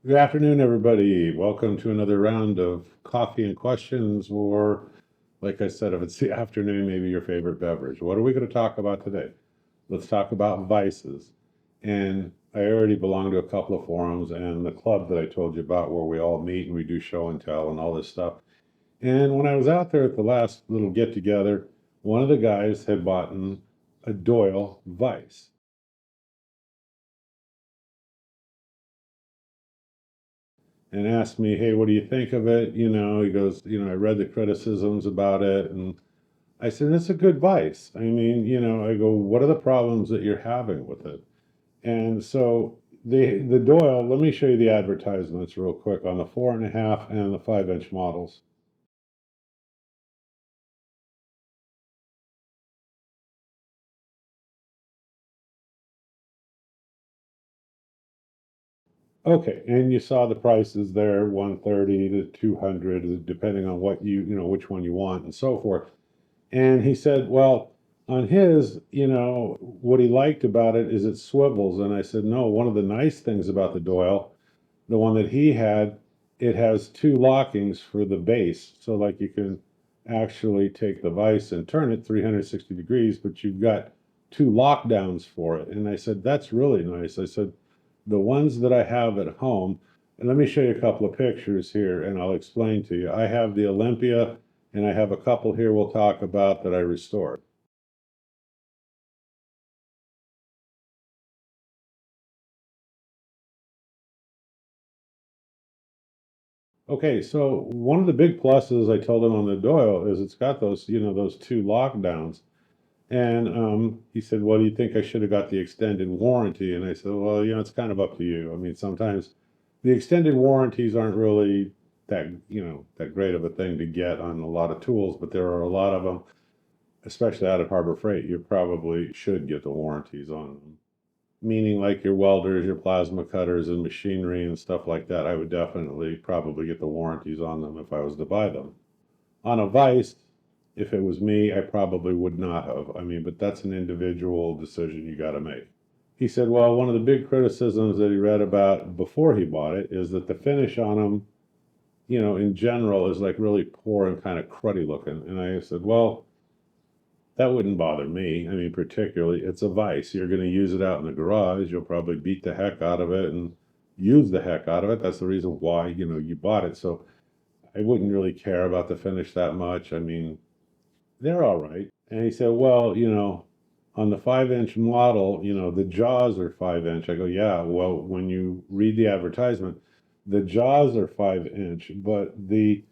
Good afternoon, everybody. Welcome to another round of coffee and questions, or like I said, if it's the afternoon, maybe your favorite beverage. What are we going to talk about today? Let's talk about vices. And I already belong to a couple of forums and the club that I told you about where we all meet and we do show and tell and all this stuff. And when I was out there at the last little get together, one of the guys had bought a Doyle Vice. And asked me, hey, what do you think of it? He goes, I read the criticisms about it. And I said, it's a good vice. I mean, I go, what are the problems that you're having with it? And so the Doyle, let me show you the advertisements real quick on the 4.5 and the 5-inch models. Okay, and you saw the prices there, 130 to 200, depending on what which one you want and so forth. And he said, well, on his, what he liked about it is it swivels. And I said, no, one of the nice things about the Doyle, the one that he had, it has two lockings for the base. So, like, you can actually take the vise and turn it 360 degrees, but you've got two lockdowns for it. And I said, that's really nice. I said, the ones that I have at home, and let me show you a couple of pictures here and I'll explain to you. I have the Olympia and I have a couple here we'll talk about that I restored. Okay, so one of the big pluses I told him on the Doyle is it's got those, those two lockdowns. And he said, well, do you think I should have got the extended warranty? And I said, well, it's kind of up to you. I mean, sometimes the extended warranties aren't really that great of a thing to get on a lot of tools, but there are a lot of them, especially out of Harbor Freight. You probably should get the warranties on them. Meaning like your welders, your plasma cutters, and machinery and stuff like that. I would definitely probably get the warranties on them if I was to buy them. On a Vice, if it was me, I probably would not have. I mean, but that's an individual decision you got to make. He said, well, one of the big criticisms that he read about before he bought it is that the finish on them, in general, is like really poor and kind of cruddy looking. And I said, well, that wouldn't bother me. I mean, particularly, it's a vice. You're going to use it out in the garage. You'll probably beat the heck out of it and use the heck out of it. That's the reason why, you bought it. So I wouldn't really care about the finish that much. I mean, they're all right. And he said, well, on the 5-inch model, the jaws are 5 inch. I go, yeah, well, when you read the advertisement, the jaws are 5 inch, but the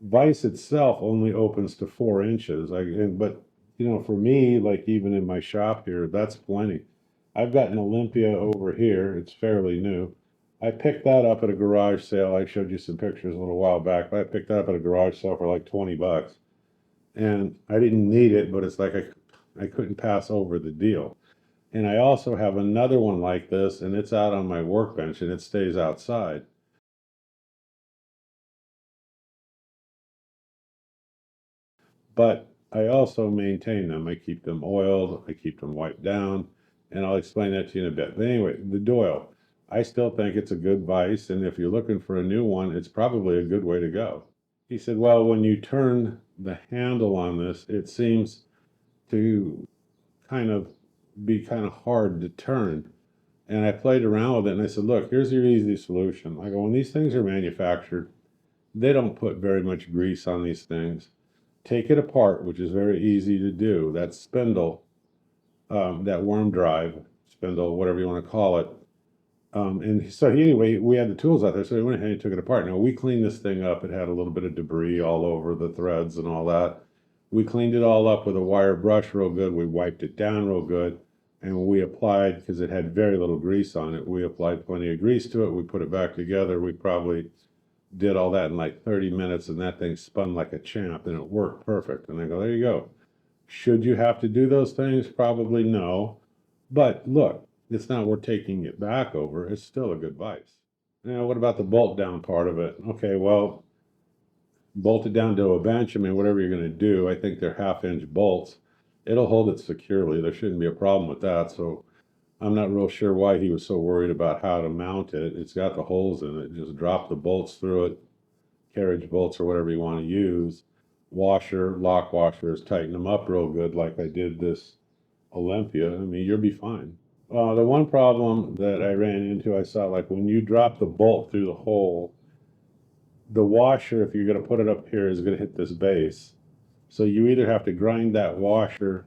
Vice itself only opens to 4 inches. But for me, like even in my shop here, that's plenty. I've got an Olympia over here. It's fairly new. I picked that up at a garage sale. I showed you some pictures a little while back, but I picked that up at a garage sale for like 20 bucks. And I didn't need it, but it's like I couldn't pass over the deal. And I also have another one like this, and it's out on my workbench and it stays outside. But I also maintain them. I keep them oiled, I keep them wiped down, and I'll explain that to you in a bit. But anyway, the Doyle, I still think it's a good vice, and if you're looking for a new one, it's probably a good way to go. He said, well, when you turn the handle on this, it seems to kind of be kind of hard to turn. And I played around with it and I said, look, here's your easy solution. I go, when these things are manufactured, they don't put very much grease on these things. Take it apart, which is very easy to do. That spindle, that worm drive spindle, whatever you want to call it. And so anyway, we had the tools out there, so we went ahead and took it apart. Now we cleaned this thing up. It had a little bit of debris all over the threads and all that. We cleaned it all up with a wire brush real good. We wiped it down real good. And we applied, because it had very little grease on it, we applied plenty of grease to it. We put it back together. We probably did all that in like 30 minutes and that thing spun like a champ and it worked perfect. And I go, there you go. Should you have to do those things? Probably no. But look, it's not worth taking it back over. It's still a good vice. Now, what about the bolt down part of it? Okay, well, bolt it down to a bench. I mean, whatever you're going to do, I think they're 1/2 inch bolts. It'll hold it securely. There shouldn't be a problem with that. So I'm not real sure why he was so worried about how to mount it. It's got the holes in it. Just drop the bolts through it, carriage bolts or whatever you want to use. Washer, lock washers, tighten them up real good like I did this Olympia. I mean, you'll be fine. The one problem that I ran into, I saw like when you drop the bolt through the hole, the washer, if you're going to put it up here, is going to hit this base. So you either have to grind that washer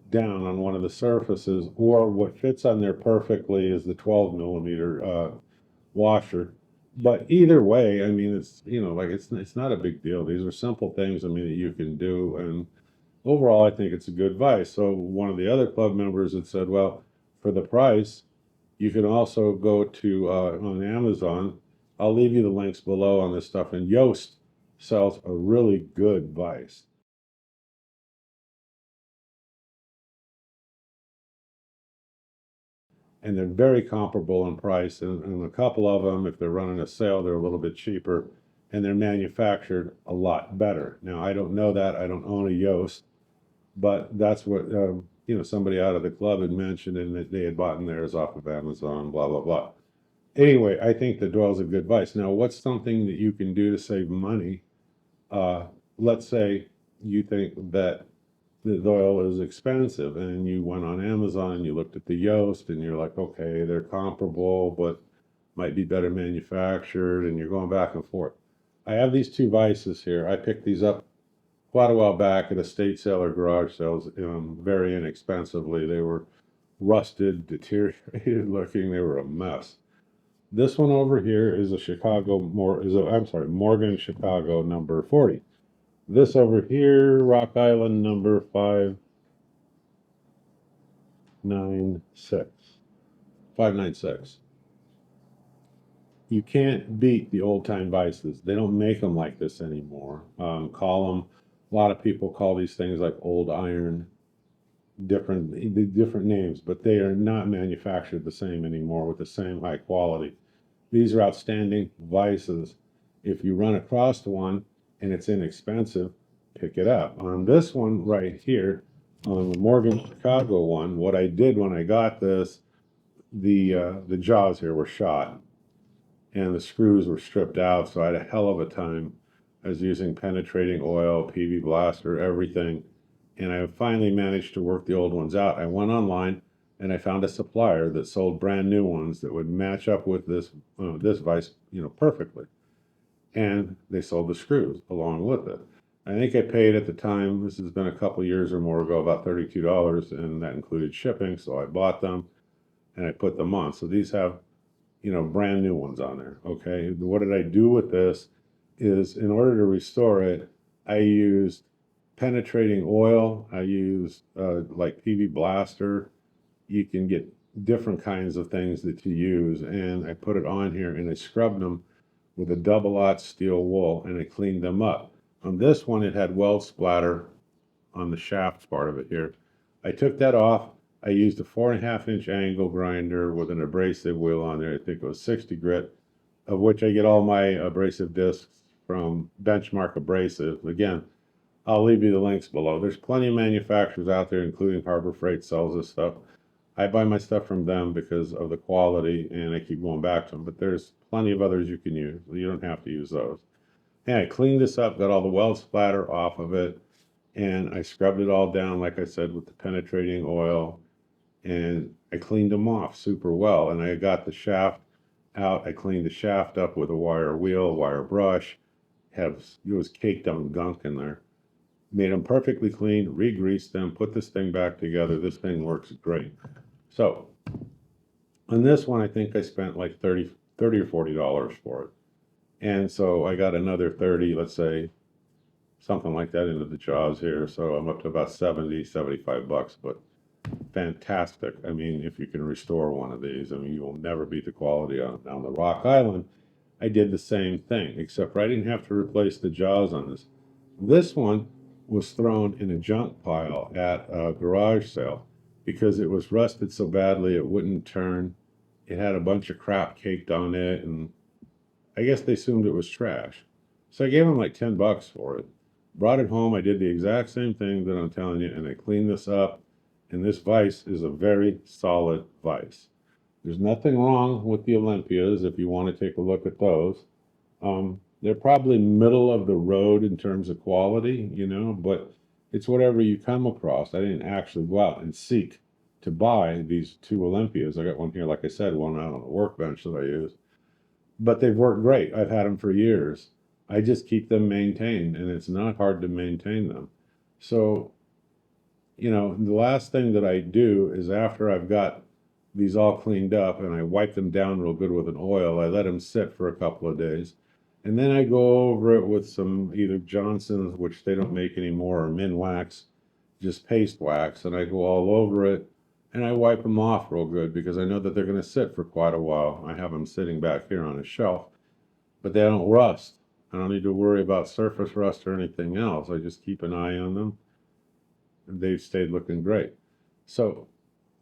down on one of the surfaces, or what fits on there perfectly is the 12 millimeter washer. But either way, I mean, it's like it's not a big deal. These are simple things. I mean, that you can do, and overall, I think it's a good advice. So one of the other club members had said, well, for the price, you can also go to on Amazon. I'll leave you the links below on this stuff. And Yoast sells a really good vise. And they're very comparable in price. And a couple of them, if they're running a sale, they're a little bit cheaper, and they're manufactured a lot better. Now, I don't know that. I don't own a Yoast, but that's what somebody out of the club had mentioned, and that they had bought theirs off of Amazon. Blah blah blah. Anyway, I think the Doyle's a good advice. Now, what's something that you can do to save money? Uh, let's say you think that the Doyle is expensive, and you went on Amazon and you looked at the Yoast, and you're like, okay, they're comparable, but might be better manufactured, and you're going back and forth. I have these two vices here. I picked these up quite a while back at estate sale or garage sales, very inexpensively. They were rusted, deteriorated looking. They were a mess. This one over here is a Morgan Chicago number 40. This over here, Rock Island number 596. 596. You can't beat the old time vices. They don't make them like this anymore. Call them, a lot of people call these things like old iron, different names, but they are not manufactured the same anymore with the same high quality. These are outstanding vices. If you run across one and it's inexpensive, pick it up. On this one right here, on the Morgan Chicago one, what I did when I got this, the jaws here were shot and the screws were stripped out, so I had a hell of a time. I was using penetrating oil, PV blaster, everything, and I finally managed to work the old ones out. I went online and I found a supplier that sold brand new ones that would match up with this vise, perfectly. And they sold the screws along with it. I think I paid at the time, this has been a couple years or more ago, about $32, and that included shipping. So I bought them and I put them on. So these have brand new ones on there. Okay. What did I do with this is, in order to restore it, I used penetrating oil. I used like PV blaster. You can get different kinds of things that you use. And I put it on here and I scrubbed them with a double-aught steel wool and I cleaned them up. On this one, it had weld splatter on the shaft part of it here. I took that off. I used a 4.5-inch angle grinder with an abrasive wheel on there. I think it was 60 grit, of which I get all my abrasive discs from Benchmark Abrasive. Again, I'll leave you the links below. There's plenty of manufacturers out there, including Harbor Freight sells this stuff. I buy my stuff from them because of the quality, and I keep going back to them. But there's plenty of others you can use. You don't have to use those. And I cleaned this up, got all the weld splatter off of it, and I scrubbed it all down, like I said, with the penetrating oil, and I cleaned them off super well. And I got the shaft out. I cleaned the shaft up with a wire wheel, wire brush. It was caked on gunk in there. Made them perfectly clean, re-greased them, put this thing back together. This thing works great. So on this one, I think I spent like 30 or $40 for it. And so I got another 30, let's say, something like that into the jaws here. So I'm up to about 70, 75 bucks, but fantastic. I mean, if you can restore one of these, I mean, you will never beat the quality on the Rock Island. I did the same thing, except I didn't have to replace the jaws on this. This one was thrown in a junk pile at a garage sale because it was rusted so badly it wouldn't turn. It had a bunch of crap caked on it, and I guess they assumed it was trash. So I gave them like 10 bucks for it. Brought it home. I did the exact same thing that I'm telling you, and I cleaned this up. And this vise is a very solid vise. There's nothing wrong with the Olympias if you want to take a look at those. They're probably middle of the road in terms of quality, but it's whatever you come across. I didn't actually go out and seek to buy these two Olympias. I got one here, like I said, one out on the workbench that I use, but they've worked great. I've had them for years. I just keep them maintained, and it's not hard to maintain them. So, the last thing that I do is after I've got these all cleaned up and I wipe them down real good with an oil, I let them sit for a couple of days. And then I go over it with some either Johnson's, which they don't make anymore, or Minwax, just paste wax, and I go all over it and I wipe them off real good because I know that they're going to sit for quite a while. I have them sitting back here on a shelf, but they don't rust. I don't need to worry about surface rust or anything else. I just keep an eye on them, and they've stayed looking great. So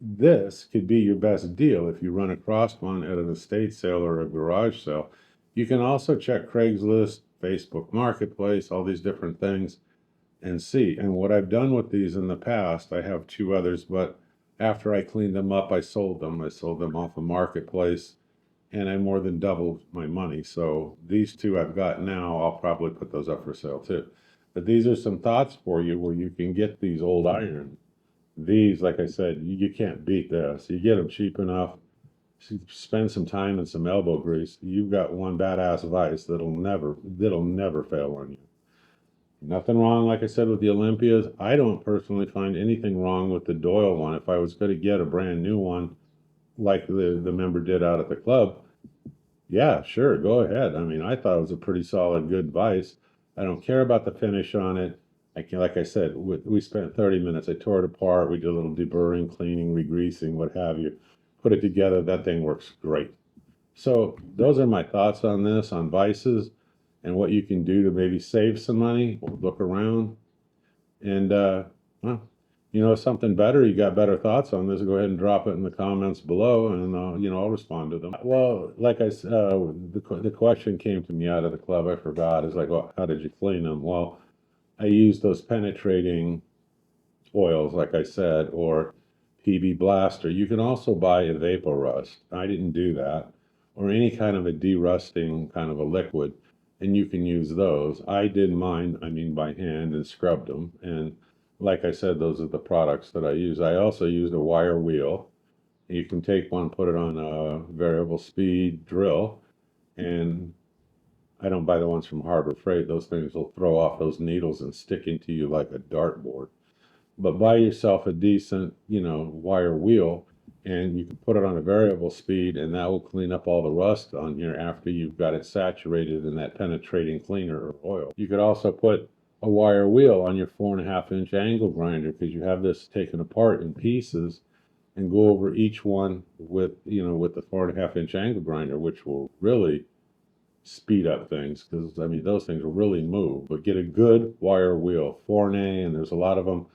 this could be your best deal if you run across one at an estate sale or a garage sale. You can also check Craigslist, Facebook Marketplace, all these different things, and see. And what I've done with these in the past, I have two others, but after I cleaned them up, I sold them. I sold them off a marketplace, and I more than doubled my money. So these two I've got now, I'll probably put those up for sale too. But these are some thoughts for you where you can get these old iron. These, like I said, you can't beat this. You get them cheap enough, spend some time and some elbow grease. You've got one badass vise that'll never fail on you. Nothing wrong, like I said, with the Olympias. I don't personally find anything wrong with the Doyle one. If I was going to get a brand new one, like the member did out at the club, yeah, sure, go ahead. I mean, I thought it was a pretty solid, good vise. I don't care about the finish on it. Like I said, we spent 30 minutes. I tore it apart. We did a little deburring, cleaning, regreasing, what have you. Put it together. That thing works great. So those are my thoughts on this, on vices, and what you can do to maybe save some money or look around. And, well, something better, you got better thoughts on this, go ahead and drop it in the comments below, and I'll respond to them. Well, like I said, the question came to me out of the club. I forgot. It's like, well, how did you clean them? Well, I used those penetrating oils, like I said, or PB Blaster. You can also buy a vapor rust. I didn't do that, or any kind of a derusting kind of a liquid, and you can use those. I did mine, by hand, and scrubbed them. And like I said, those are the products that I use. I also used a wire wheel. You can take one, put it on a variable speed drill, and I don't buy the ones from Harbor Freight. Those things will throw off those needles and stick into you like a dartboard. But buy yourself a decent, wire wheel, and you can put it on a variable speed, and that will clean up all the rust on here after you've got it saturated in that penetrating cleaner or oil. You could also put a wire wheel on your 4.5-inch angle grinder, because you have this taken apart in pieces, and go over each one with the 4.5-inch angle grinder, which will really speed up things, because those things will really move. But get a good wire wheel, Forney, and there's a lot of them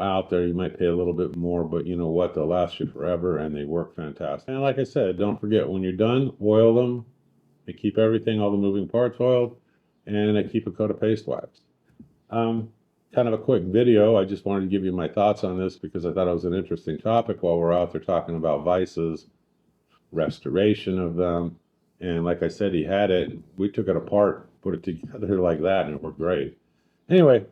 out there. You might pay a little bit more, but you know what, they'll last you forever, and they work fantastic. And like I said, don't forget, when you're done, oil them. I keep everything, all the moving parts oiled, and I keep a coat of paste wax. Kind of a quick video. I just wanted to give you my thoughts on this because I thought it was an interesting topic while we're out there talking about vices, restoration of them. And like I said, he had it. We took it apart, put it together like that, and it worked great. Anyway,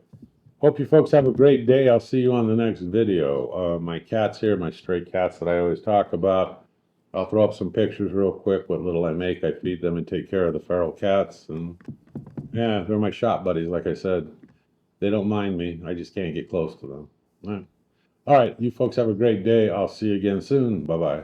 hope you folks have a great day. I'll see you on the next video. My cats here, my stray cats that I always talk about. I'll throw up some pictures real quick. What little I make, I feed them and take care of the feral cats. And yeah, they're my shop buddies, like I said. They don't mind me. I just can't get close to them. All right. You folks have a great day. I'll see you again soon. Bye-bye.